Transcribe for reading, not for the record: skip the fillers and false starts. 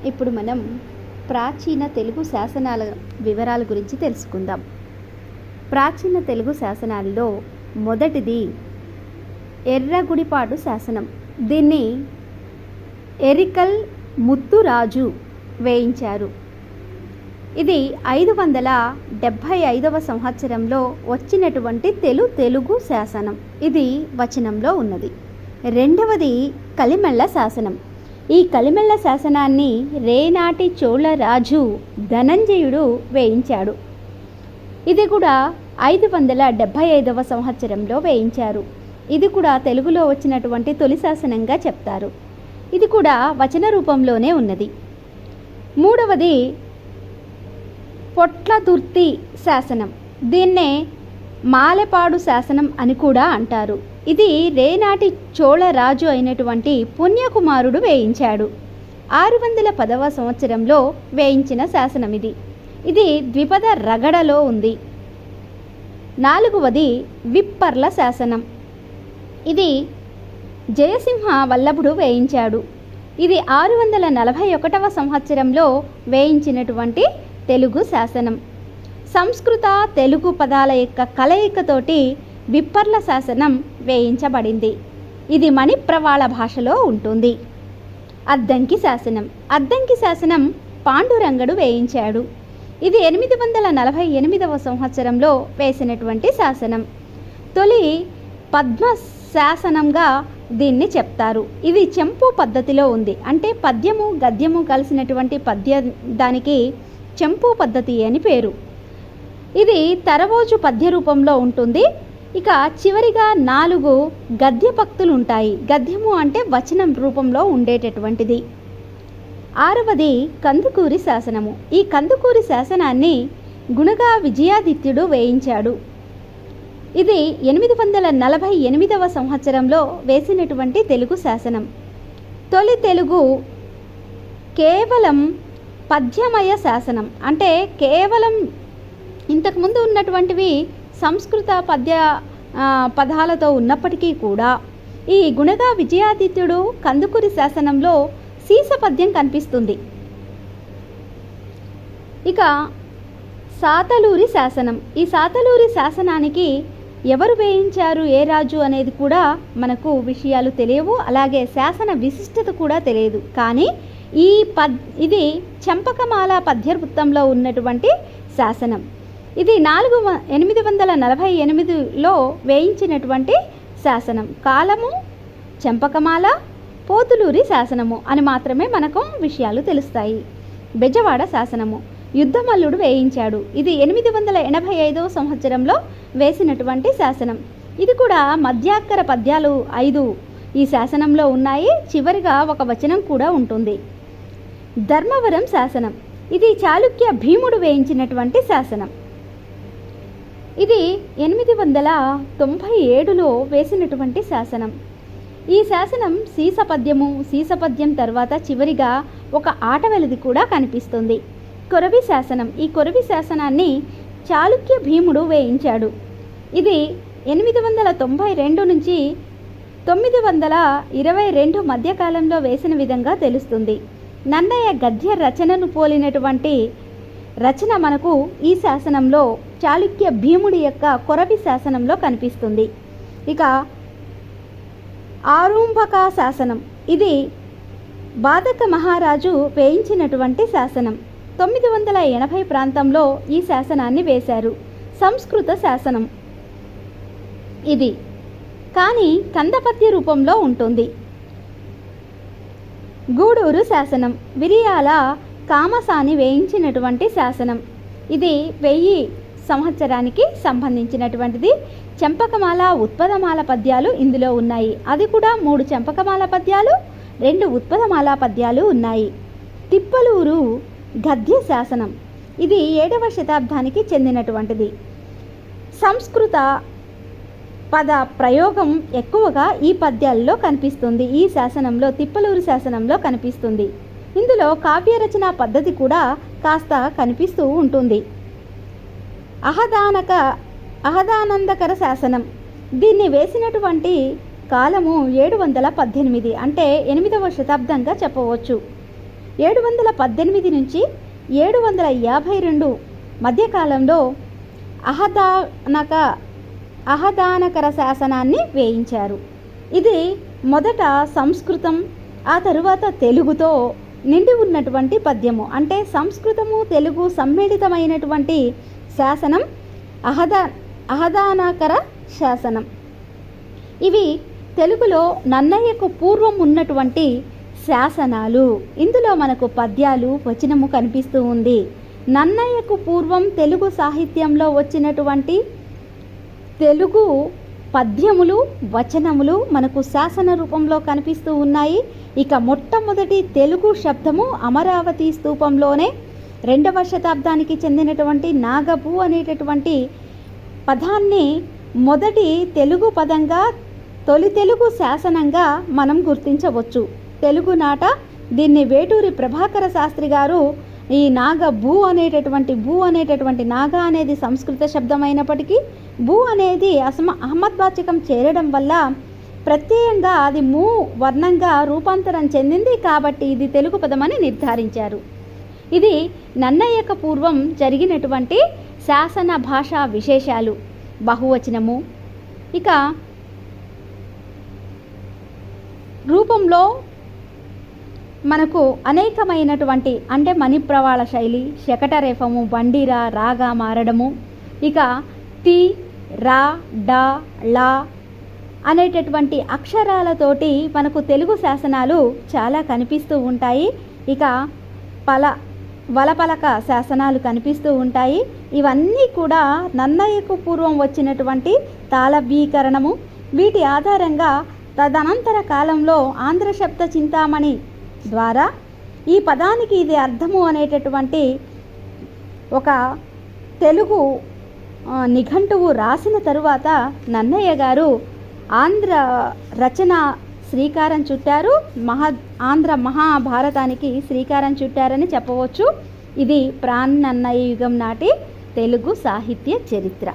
ఇప్పుడు మనం ప్రాచీన తెలుగు శాసనాల వివరాల గురించి తెలుసుకుందాం. ప్రాచీన తెలుగు శాసనాల్లో మొదటిది ఎర్రగుడిపాడు శాసనం. దీన్ని ఎరికల్ ముత్తురాజు వేయించారు. ఇది 575వ సంవత్సరంలో వచ్చినటువంటి తెలుగు శాసనం. ఇది వచనంలో ఉన్నది. రెండవది కలిమెళ్ళ శాసనం. ఈ కలిమెళ్ళ శాసనాన్ని రేనాటి చోళ రాజు ధనంజయుడు వేయించాడు. ఇది కూడా 575వ సంవత్సరంలో వేయించారు. ఇది కూడా తెలుగులో వచ్చినటువంటి తొలి శాసనంగా చెప్తారు. ఇది కూడా వచన రూపంలోనే ఉన్నది. మూడవది పొట్లదుర్తి శాసనం. దీన్నే మాలెపాడు శాసనం అని కూడా అంటారు. ఇది రేనాటి చోళ రాజు అయినటువంటి పుణ్యకుమారుడు వేయించాడు. 610వ సంవత్సరంలో వేయించిన శాసనం ఇది. ఇది ద్విపద రగడలో ఉంది. నాలుగవది విప్పర్ల శాసనం. ఇది జయసింహ వల్లభుడు వేయించాడు. ఇది 641వ సంవత్సరంలో వేయించినటువంటి తెలుగు శాసనం. సంస్కృత తెలుగు పదాల యొక్క కలయికతోటి విప్పర్ల శాసనం వేయించబడింది. ఇది మణిప్రవాళ భాషలో ఉంటుంది. అద్దంకి శాసనం. అద్దంకి శాసనం పాండురంగడు వేయించాడు. ఇది 848వ సంవత్సరంలో వేసినటువంటి శాసనం. తొలి పద్మ శాసనంగా దీన్ని చెప్తారు. ఇది చెంపు పద్ధతిలో ఉంది. అంటే పద్యము గద్యము కలిసినటువంటి దానికి చెంపు పద్ధతి అని పేరు. ఇది తరవోజు పద్య రూపంలో ఉంటుంది. ఇక చివరిగా 4 గద్య పక్తులు ఉంటాయి. గద్యము అంటే వచనం రూపంలో ఉండేటటువంటిది. 6వది కందుకూరి శాసనము. ఈ కందుకూరి శాసనాన్ని గుణగా విజయాదిత్యుడు వేయించాడు. ఇది 848వ సంవత్సరంలో వేసినటువంటి తెలుగు శాసనం. తొలి తెలుగు కేవలం పద్యమయ శాసనం. అంటే కేవలం ఇంతకుముందు ఉన్నటువంటివి సంస్కృత పదాలతో ఉన్నప్పటికీ కూడా ఈ గుణగా విజయాదిత్యుడు కందుకూరి శాసనంలో సీస పద్యం కనిపిస్తుంది. ఇక సాతలూరి శాసనం. ఈ సాతలూరి శాసనానికి ఎవరు వేయించారు, ఏ రాజు అనేది కూడా మనకు విషయాలు తెలియవు. అలాగే శాసన విశిష్టత కూడా తెలియదు. కానీ ఇది చంపకమాల పద్యవృత్తంలో ఉన్నటువంటి శాసనం. ఇది 848లో వేయించినటువంటి శాసనం. కాలము చంపకమాల, పోతులూరి శాసనము అని మాత్రమే మనకు విషయాలు తెలుస్తాయి. బెజవాడ శాసనము యుద్ధమల్లుడు వేయించాడు. ఇది 885వ సంవత్సరంలో వేసినటువంటి శాసనం. ఇది కూడా మధ్యాక్కర పద్యాలు 5 ఈ శాసనంలో ఉన్నాయి. చివరిగా ఒక వచనం కూడా ఉంటుంది. ధర్మవరం శాసనం. ఇది చాళుక్య భీముడు వేయించినటువంటి శాసనం. ఇది 897లో వేసినటువంటి శాసనం. ఈ శాసనం సీసపద్యం తర్వాత చివరిగా ఒక ఆటవెలది కూడా కనిపిస్తుంది. కొరవి శాసనం. ఈ కొరవి శాసనాన్ని చాళుక్య భీముడు వేయించాడు. ఇది 892 నుంచి 922 మధ్యకాలంలో వేసిన విధంగా తెలుస్తుంది. నన్నయ్య గద్య రచనను పోలినటువంటి రచన మనకు ఈ శాసనంలో చాళుక్య భీముడి యొక్క కొరవి శాసనంలో కనిపిస్తుంది. ఇక ఆరుంభక శాసనం. ఇది బాధక మహారాజు వేయించినటువంటి శాసనం. 980 ప్రాంతంలో ఈ శాసనాన్ని వేశారు. సంస్కృత శాసనం ఇది, కానీ కందపద్య రూపంలో ఉంటుంది. గూడూరు శాసనం. విరియాల కామసాని వేయించినటువంటి శాసనం. ఇది 1000 సంవత్సరానికి సంబంధించినటువంటిది. చంపకమాల, ఉత్పదమాల పద్యాలు ఇందులో ఉన్నాయి. అది కూడా 3 చంపకమాల పద్యాలు, 2 ఉత్పదమాల పద్యాలు ఉన్నాయి. తిప్పలూరు గద్య శాసనం. ఇది 7వ శతాబ్దానికి చెందినటువంటిది. సంస్కృత పద ప్రయోగం ఎక్కువగా ఈ పద్యాల్లో కనిపిస్తుంది. ఈ శాసనంలో, తిప్పలూరు శాసనంలో కనిపిస్తుంది. ఇందులో కావ్యరచన పద్ధతి కూడా కాస్త కనిపిస్తూ ఉంటుంది. అహదానందకర శాసనం. దీన్ని వేసినటువంటి కాలము 718 అంటే 8వ శతాబ్దంగా చెప్పవచ్చు. 718 నుంచి 752 మధ్యకాలంలో అహదానకర శాసనాన్ని వేయించారు. ఇది మొదట సంస్కృతం, ఆ తరువాత తెలుగుతో నిండి ఉన్నటువంటి పద్యము. అంటే సంస్కృతము తెలుగు సమ్మిళితమైనటువంటి శాసనం అహదానకర శాసనం. ఇవి తెలుగులో నన్నయ్యకు పూర్వం ఉన్నటువంటి శాసనాలు. ఇందులో మనకు పద్యాలు, వచనము కనిపిస్తూ ఉంది. నన్నయ్యకు పూర్వం తెలుగు సాహిత్యంలో వచ్చినటువంటి తెలుగు పద్యములు, వచనములు మనకు శాసన రూపంలో కనిపిస్తూ ఉన్నాయి. ఇక మొట్టమొదటి తెలుగు శబ్దము అమరావతి స్తూపంలోనే 2వ శతాబ్దానికి చెందినటువంటి నాగభూ అనేటటువంటి పదాన్ని మొదటి తెలుగు పదంగా, తొలి తెలుగు శాసనంగా మనం గుర్తించవచ్చు. తెలుగునాట దీన్ని వేటూరి ప్రభాకర శాస్త్రి గారు ఈ భూ అనేటటువంటి నాగ అనేది సంస్కృత శబ్దం అయినప్పటికీ భూ అనేది అహ్మద్వాచకం చేరడం వల్ల ప్రత్యయంగా అది మూ వర్ణంగా రూపాంతరం చెందింది. కాబట్టి ఇది తెలుగు పదమని నిర్ధారించారు. ఇది నన్నయ్యకు పూర్వం జరిగినటువంటి శాసన భాషా విశేషాలు. బహువచనము, ఇక రూపంలో మనకు అనేకమైనటువంటి అంటే మణిప్రవాళ శైలి, శకటరేఫము, బండిరా, రాగా మారడము, ఇక తి, రా, డా, లా అనేటటువంటి అక్షరాలతోటి మనకు తెలుగు శాసనాలు చాలా కనిపిస్తూ ఉంటాయి. ఇక వలపలక శాసనాలు కనిపిస్తూ ఉంటాయి. ఇవన్నీ కూడా నన్నయ్యకు పూర్వం వచ్చినటువంటి తాళవ్యీకరణము. వీటి ఆధారంగా తదనంతర కాలంలో ఆంధ్ర శబ్ద చింతామణి ద్వారా ఈ పదానికి ఇది అర్థము అనేటటువంటి ఒక తెలుగు నిఘంటువు రాసిన తరువాత నన్నయ్య గారు ఆంధ్ర రచన శ్రీకారం చుట్టారు. ఆంధ్ర మహాభారతానికి శ్రీకారం చుట్టారని చెప్పవచ్చు. ఇది ప్రాణ్ నన్నయ్య యుగం నాటి తెలుగు సాహిత్య చరిత్ర.